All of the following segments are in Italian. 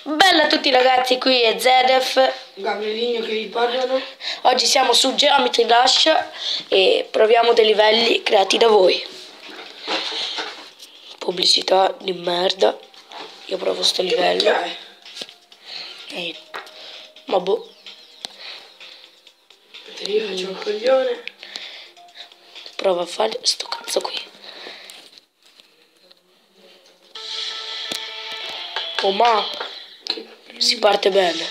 Bella a tutti ragazzi, qui è Zedef, Gabrielino che vi parlano. oggi siamo su Geometry Dash e proviamo dei livelli creati da voi. Pubblicità di merda, io provo sto livello. Ma boh. Io faccio un coglione. Prova a fare sto cazzo qui. Oh ma si parte bene.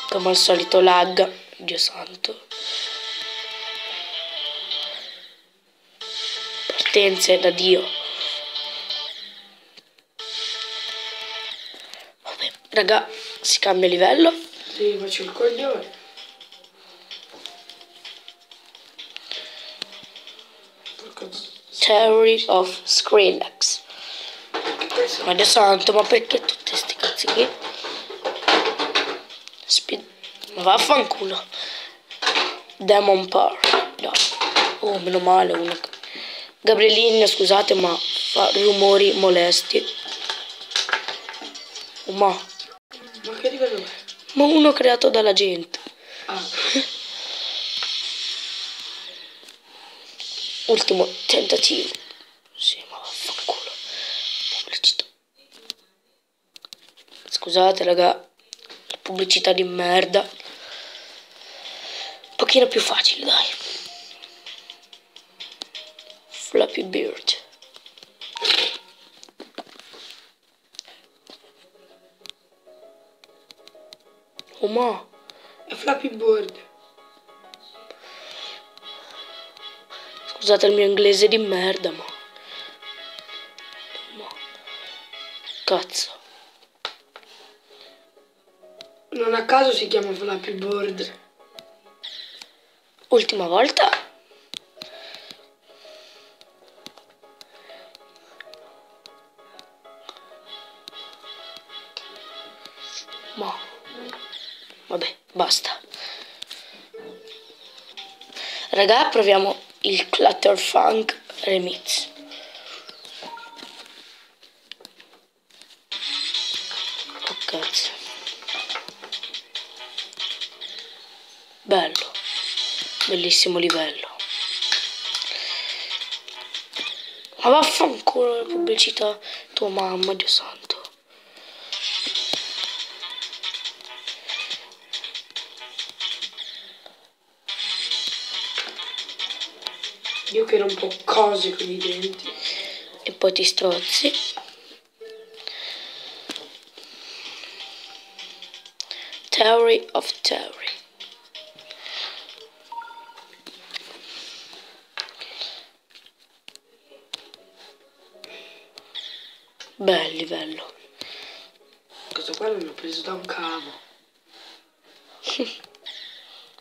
Come al solito lag, Dio santo. Partenze da Dio. Vabbè, raga, si cambia livello. Sì, faccio il coglione. Theory of Skrillex. Ma Dio santo, ma perché tutti sti cazzi qui? Ma vaffanculo. Demon Power. No. Oh, meno male uno. Gabrielino, scusate, ma fa rumori molesti. Oh, ma che livello è? Ma uno creato dalla gente. Ah. Ultimo tentativo. Sì, ma vaffanculo. Pubblicità. Scusate, raga. La pubblicità di merda. Un pochino più facile, dai. Flappy Bird. Oh, ma È Flappy Bird. scusate il mio inglese di merda, ma cazzo. Non a caso si chiama Flappy Bird. Ultima volta. Ma vabbè, basta. Raga, proviamo il Clutter Funk Remix. Oh cazzo. Bello. Bellissimo livello. Ma vaffanculo la pubblicità. Tua mamma, Dio santo. Io che rompo cose con i denti. E poi ti strozzi. Theory of Theory. Bel livello. Questo qua l'ho preso da un cavo.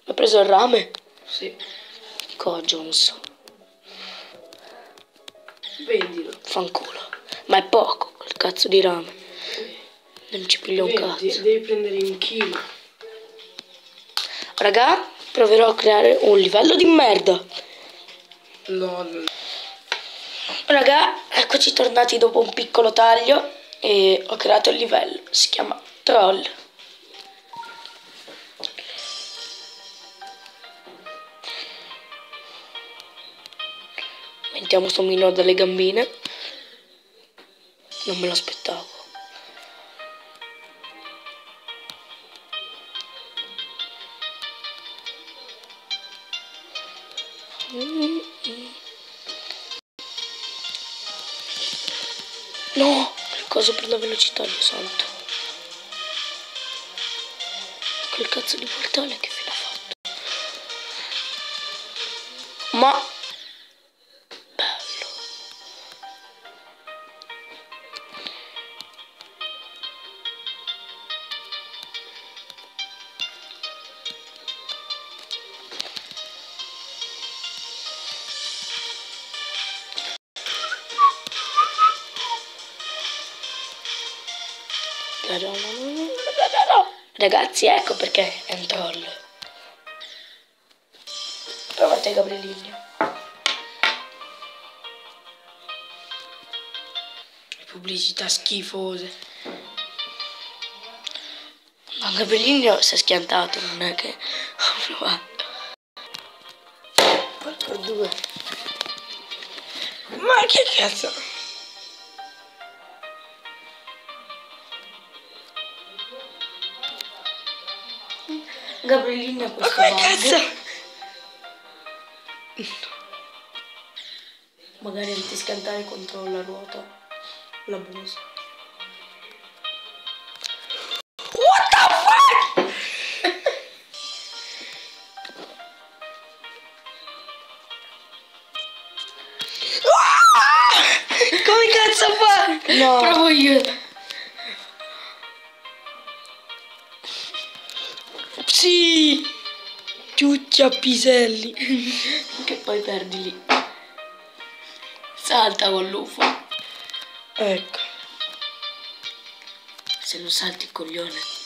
Ho preso il rame? Sì. Jones. Vendilo. Fanculo. Ma è poco quel cazzo di rame. Non ci piglio un cazzo. Devi prendere un chilo. Raga, proverò a creare un livello di merda. LOL. Raga, eccoci tornati dopo un piccolo taglio e ho creato il livello. Si chiama Troll. Mettiamo sto mino dalle gambine. Non me lo aspettavo. No, il coso per la velocità, Dio santo. Quel cazzo di portale che fine ha fatto? Ma bello. Ragazzi, ecco perché è un troll. Provate Gabrielino. pubblicità schifose. Ma Gabrielino si è schiantato, non è che ho provato. Porco due. Ma che cazzo? Gabrielino è Ma questo come bug. cazzo? Magari ti schiantare contro la ruota. La busa. What the fuck? Come cazzo fa? No. Provo io. Sì! Tutti a piselli. Che poi perdi lì. Salta con l'UFO. Ecco. Se lo salti il coglione.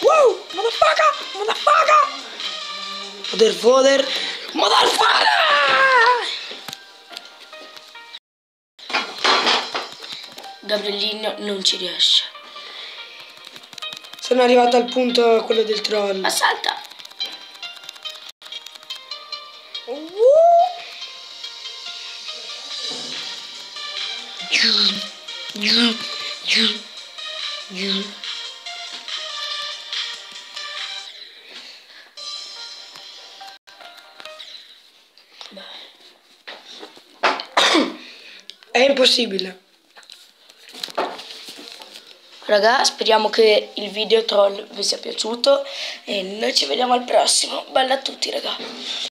Wow! Motherfucker! Motherfucker! Gabrielino non ci riesce. Sono arrivato al punto quello del troll. Ma salta. È impossibile. Raga, speriamo che il video troll vi sia piaciuto e noi ci vediamo al prossimo. Bella a tutti, raga.